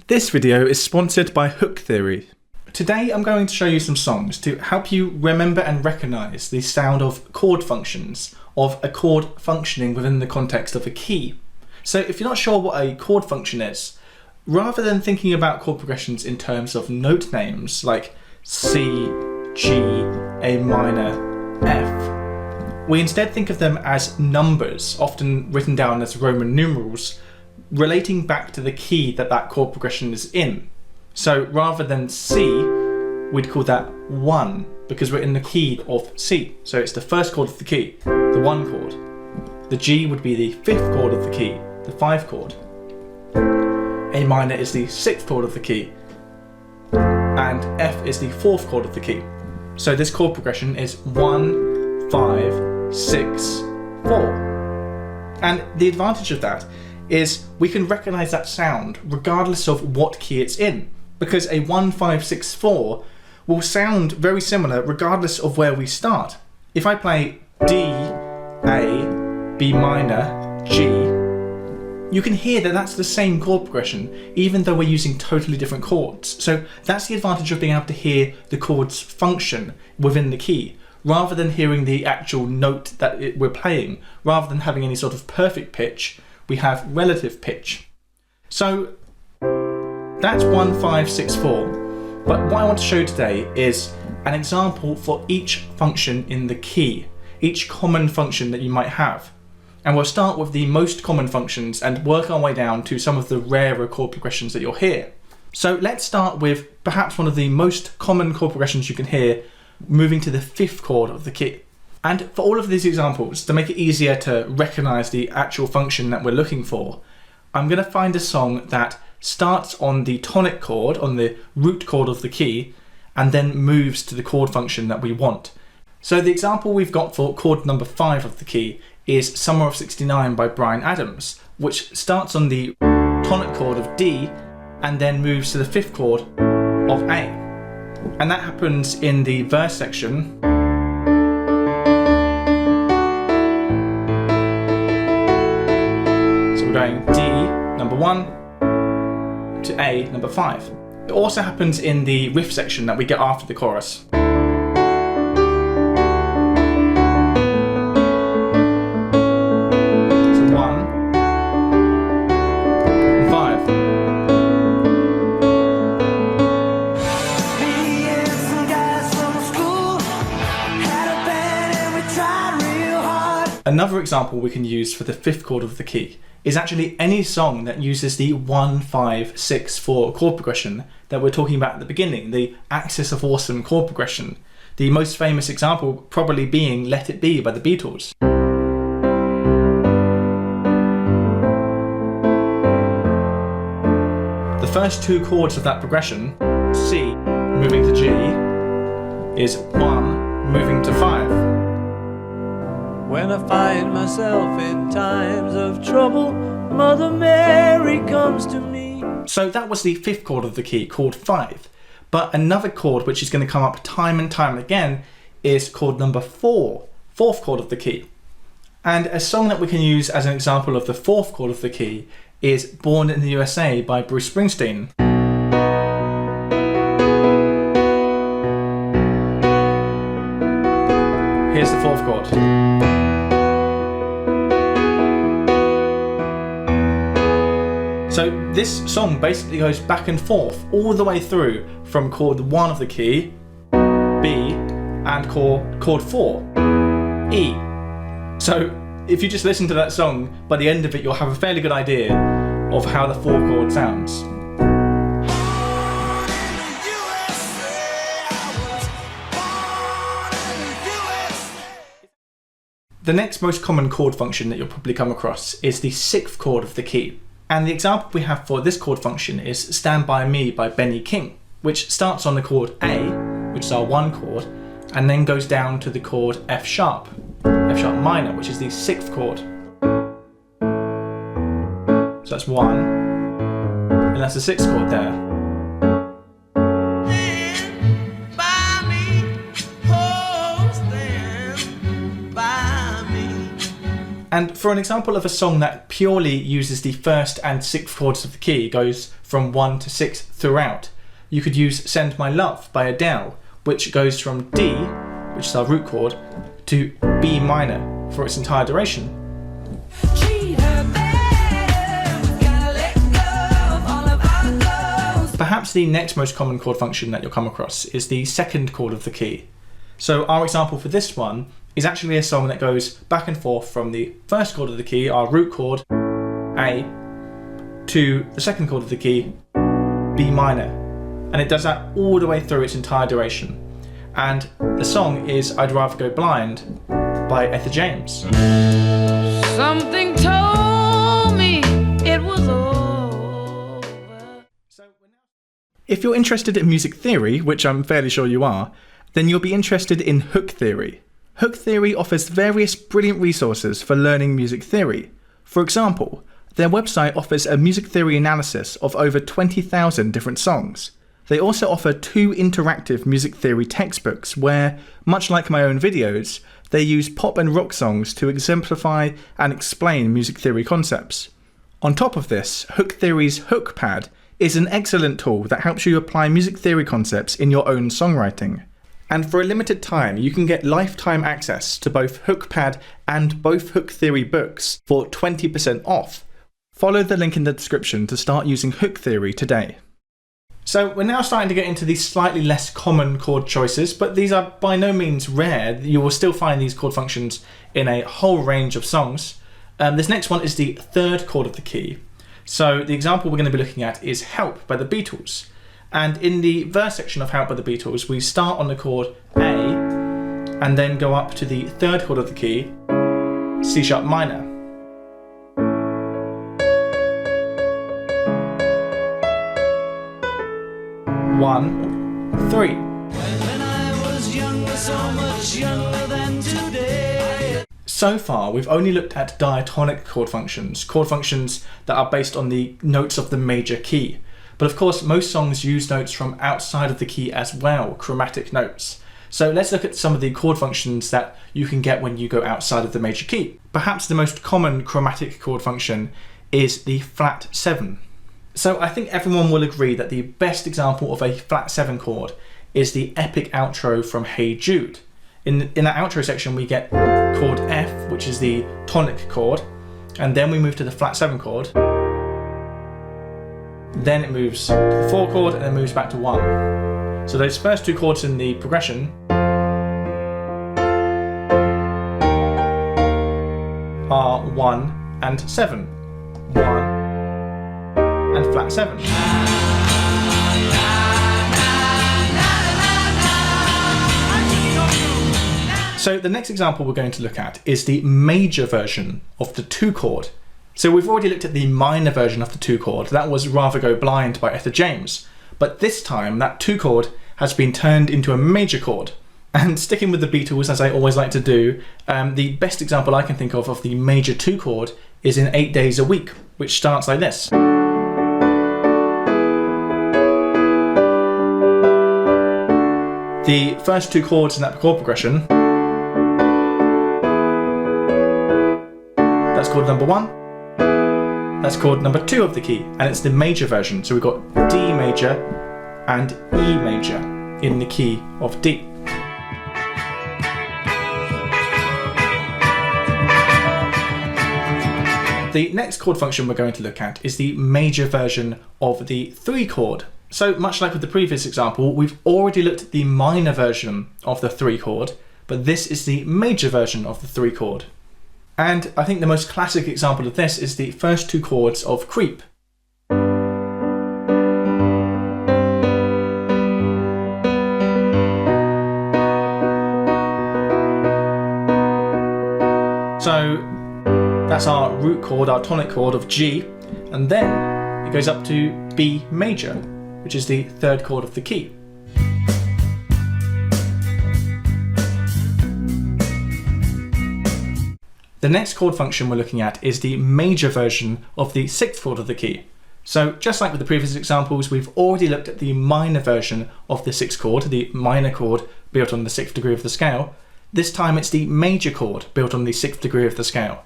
This video is sponsored by Hook Theory. Today I'm going to show you some songs to help you remember and recognise the sound of chord functions, of a chord functioning within the context of a key. So if you're not sure what a chord function is, rather than thinking about chord progressions in terms of note names like C, G, A minor, F, we instead think of them as numbers, often written down as Roman numerals, relating back to the key that that chord progression is in. So rather than C, we'd call that 1 because we're in the key of C. So it's the first chord of the key, the 1 chord. The G would be the 5th chord of the key, the 5 chord. A minor is the 6th chord of the key, and F is the 4th chord of the key. So this chord progression is 1, 5, 6, 4. And the advantage of that is we can recognise that sound regardless of what key it's in, because a 1, 5, 6, 4 will sound very similar regardless of where we start. If I play D, A, B minor, G, you can hear that that's the same chord progression even though we're using totally different chords. So that's the advantage of being able to hear the chords function within the key, rather than hearing the actual note that we're playing. Rather than having any sort of perfect pitch, we have relative pitch. So that's 1, 5, 6, 4. But what I want to show you today is an example for each function in the key, each common function that you might have. And we'll start with the most common functions and work our way down to some of the rarer chord progressions that you'll hear. So let's start with perhaps one of the most common chord progressions you can hear, moving to the 5th chord of the key. And for all of these examples, to make it easier to recognise the actual function that we're looking for, I'm going to find a song that starts on the tonic chord, on the root chord of the key, and then moves to the chord function that we want. So the example we've got for chord number 5 of the key is Summer of '69 by Bryan Adams, which starts on the tonic chord of D and then moves to the 5th chord of A. And that happens in the verse section. So we're going D, number 1, to A, number 5. It also happens in the riff section that we get after the chorus. So 1 and 5. Another example we can use for the 5th chord of the key is actually any song that uses the 1, 5, 6, 4 chord progression that we're talking about at the beginning, the Axis of Awesome chord progression. The most famous example probably being Let It Be by the Beatles. The first 2 chords of that progression, C moving to G, is 1 moving to 5. When I find myself in times of trouble, Mother Mary comes to me. So that was the 5th chord of the key, chord 5. But another chord which is going to come up time and time again is chord number 4, 4th chord of the key. And a song that we can use as an example of the 4th chord of the key is Born in the USA by Bruce Springsteen. Here's the 4th chord. So this song basically goes back and forth all the way through from chord 1 of the key, B, and chord 4, E. So if you just listen to that song, by the end of it you'll have a fairly good idea of how the 4 chord sounds. The next most common chord function that you'll probably come across is the 6th chord of the key. And the example we have for this chord function is Stand By Me by Benny King, which starts on the chord A, which is our 1 chord, and then goes down to the chord F sharp minor, which is the 6th chord. So that's 1, and that's the 6th chord there. And for an example of a song that purely uses the first and sixth chords of the key, goes from 1 to 6 throughout, you could use Send My Love by Adele, which goes from D, which is our root chord, to B minor for its entire duration. Perhaps the next most common chord function that you'll come across is the second chord of the key. So our example for this one is actually a song that goes back and forth from the first chord of the key, our root chord, A, to the second chord of the key, B minor. And it does that all the way through its entire duration. And the song is I'd Rather Go Blind by Etta James. Something told me it was over. If you're interested in music theory, which I'm fairly sure you are, then you'll be interested in hook theory. Hook theory offers various brilliant resources for learning music theory. For example, their website offers a music theory analysis of over 20,000 different songs. They also offer 2 interactive music theory textbooks where, much like my own videos, they use pop and rock songs to exemplify and explain music theory concepts. On top of this, Hook Theory's HookPad is an excellent tool that helps you apply music theory concepts in your own songwriting. And for a limited time, you can get lifetime access to both HookPad and both Hook Theory books for 20% off. Follow the link in the description to start using Hook Theory today. So we're now starting to get into these slightly less common chord choices, but these are by no means rare. You will still find these chord functions in a whole range of songs. This next one is the third chord of the key. So the example we're going to be looking at is Help by the Beatles. And in the verse section of Help by the Beatles, we start on the chord A and then go up to the third chord of the key, C sharp minor. One, three. When I was younger, so much younger than today. So far, we've only looked at diatonic chord functions that are based on the notes of the major key. But of course, most songs use notes from outside of the key as well, chromatic notes. So let's look at some of the chord functions that you can get when you go outside of the major key. Perhaps the most common chromatic chord function is the flat 7. So I think everyone will agree that the best example of a flat 7 chord is the epic outro from Hey Jude. In that outro section, we get chord F, which is the tonic chord, and then we move to the flat 7 chord. Then it moves to the 4 chord and then moves back to 1. So those first 2 chords in the progression are 1 and 7. 1 and flat 7. So the next example we're going to look at is the major version of the 2 chord. So we've already looked at the minor version of the 2 chord. That was Rather Go Blind by Etta James. But this time that 2 chord has been turned into a major chord. And sticking with the Beatles, as I always like to do, the best example I can think of the major 2 chord is in 8 Days a Week, which starts like this. The first 2 chords in that chord progression, that's chord number 1, that's chord number 2 of the key, and it's the major version. So we've got D major and E major in the key of D. The next chord function we're going to look at is the major version of the 3 chord. So much like with the previous example, we've already looked at the minor version of the 3 chord, but this is the major version of the 3 chord. And I think the most classic example of this is the first 2 chords of Creep. So that's our root chord, our tonic chord of G, and then it goes up to B major, which is the 3rd chord of the key. The next chord function we're looking at is the major version of the 6th chord of the key. So just like with the previous examples, we've already looked at the minor version of the 6th chord, the minor chord built on the 6th degree of the scale. This time it's the major chord built on the 6th degree of the scale.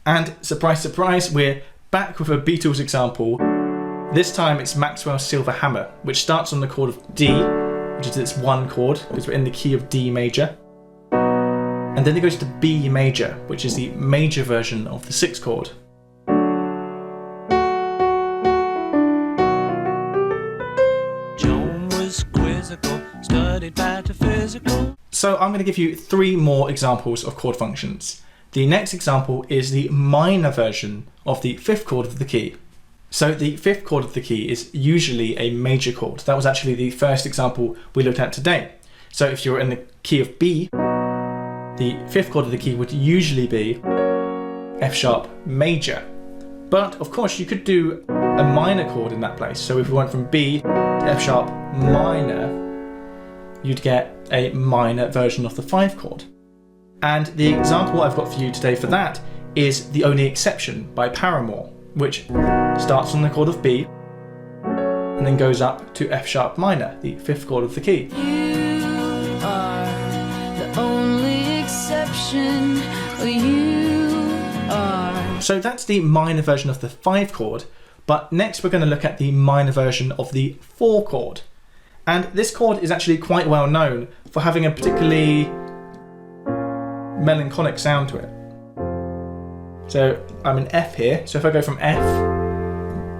And surprise, surprise, we're back with a Beatles example. This time it's Maxwell's Silver Hammer, which starts on the chord of D, which is its one chord, because we're in the key of D major. And then it goes to B major, which is the major version of the sixth chord. John was quizzical, studied metaphysical. So I'm going to give you 3 more examples of chord functions. The next example is the minor version of the 5th chord of the key. So the 5th chord of the key is usually a major chord. That was actually the first example we looked at today. So if you're in the key of B, the 5th chord of the key would usually be F sharp major. But of course you could do a minor chord in that place. So if we went from B to F sharp minor, you'd get a minor version of the 5th chord. And the example I've got for you today for that is The Only Exception by Paramore, which starts on the chord of B and then goes up to F sharp minor, the 5th chord of the key. You are the only exception. You are. So that's the minor version of the 5 chord, but next we're going to look at the minor version of the 4 chord. And this chord is actually quite well known for having a particularly melancholic sound to it. So I'm in F here, so if I go from F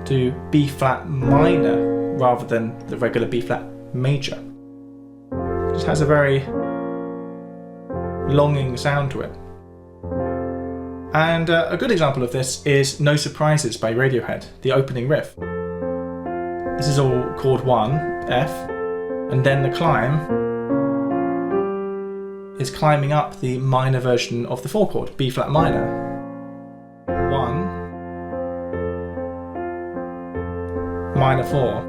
to B flat minor rather than the regular B flat major, it just has a very longing sound to it. And a good example of this is No Surprises by Radiohead, the opening riff. This is all chord 1, F, and then the climb is climbing up the minor version of the 4 chord, B flat minor. 1, minor 4.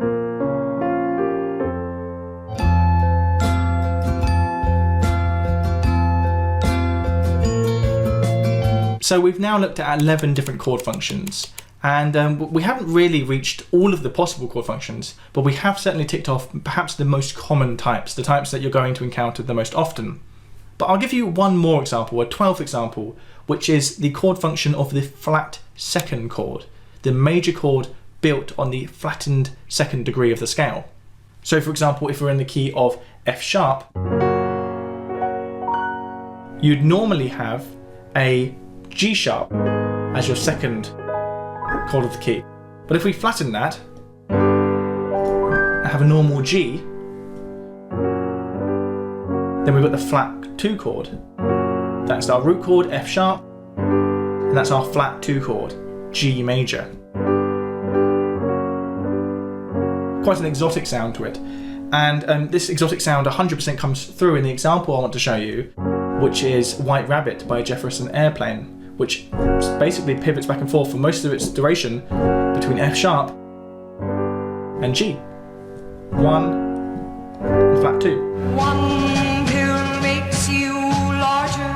So we've now looked at 11 different chord functions, and we haven't really reached all of the possible chord functions, but we have certainly ticked off perhaps the most common types, the types that you're going to encounter the most often. But I'll give you one more example, a 12th example, which is the chord function of the flat 2nd chord, the major chord built on the flattened 2nd degree of the scale. So for example, if we're in the key of F sharp, you'd normally have a G sharp as your 2nd chord of the key. But if we flatten that and have a normal G, then we've got the flat 2 chord. That's our root chord, F sharp, and that's our flat 2 chord, G major. Quite an exotic sound to it. And this exotic sound 100% comes through in the example I want to show you, which is White Rabbit by Jefferson Airplane, which basically pivots back and forth for most of its duration between F sharp and G. 1 and flat 2. One pill makes you larger,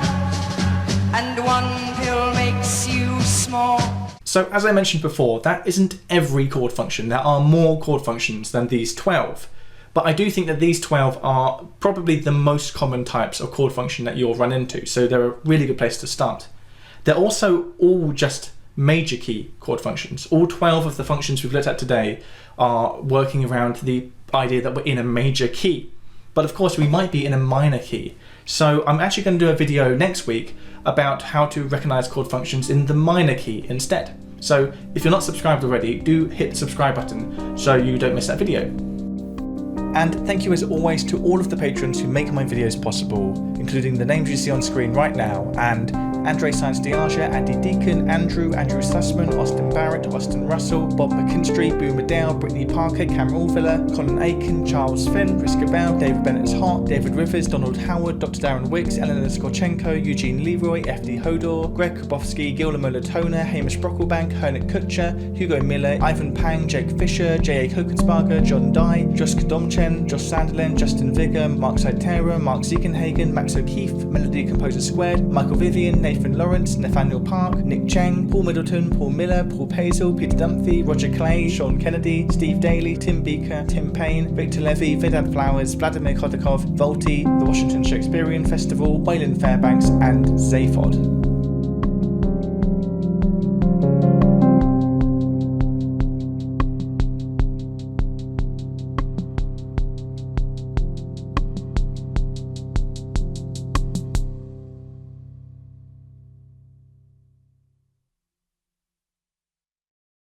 and one pill makes you small. So as I mentioned before, that isn't every chord function. There are more chord functions than these 12. But I do think that these 12 are probably the most common types of chord function that you'll run into, so they're a really good place to start. They're also all just major key chord functions. All 12 of the functions we've looked at today are working around the idea that we're in a major key. But of course we might be in a minor key. So I'm actually going to do a video next week about how to recognize chord functions in the minor key instead. So if you're not subscribed already, do hit the subscribe button so you don't miss that video. And thank you as always to all of the patrons who make my videos possible, including the names you see on screen right now, and Andre Sainz Diaja, Andy Deacon, Andrew Sussman, Austin Barrett, Austin Russell, Bob McKinstry, Boo Madale, Brittany Parker, Cameron Allvilla, Colin Aiken, Charles Finn, Chris Cabell, David Bennett's Hot, David Rivers, Donald Howard, Dr. Darren Wicks, Eleanor Skochenko, Eugene Leroy, FD Hodor, Greg Kubowski, Gilda Toner, Hamish Brocklebank, Hernet Kutcher, Hugo Miller, Ivan Pang, Jake Fisher, J.A. Kokensparger, John Dye, Josh Domchen, Josh Sanderlin, Justin Vigor, Mark Saitera, Mark Ziekenhagen, Max O'Keefe, Melody Composer Squared, Michael Vivian, Nathan Lawrence, Nathaniel Park, Nick Cheng, Paul Middleton, Paul Miller, Paul Pazel, Peter Dunphy, Roger Clay, Sean Kennedy, Steve Daly, Tim Beaker, Tim Payne, Victor Levy, Vedant Flowers, Vladimir Kodakov, Volti, the Washington Shakespearean Festival, Waylon Fairbanks, and Zaphod.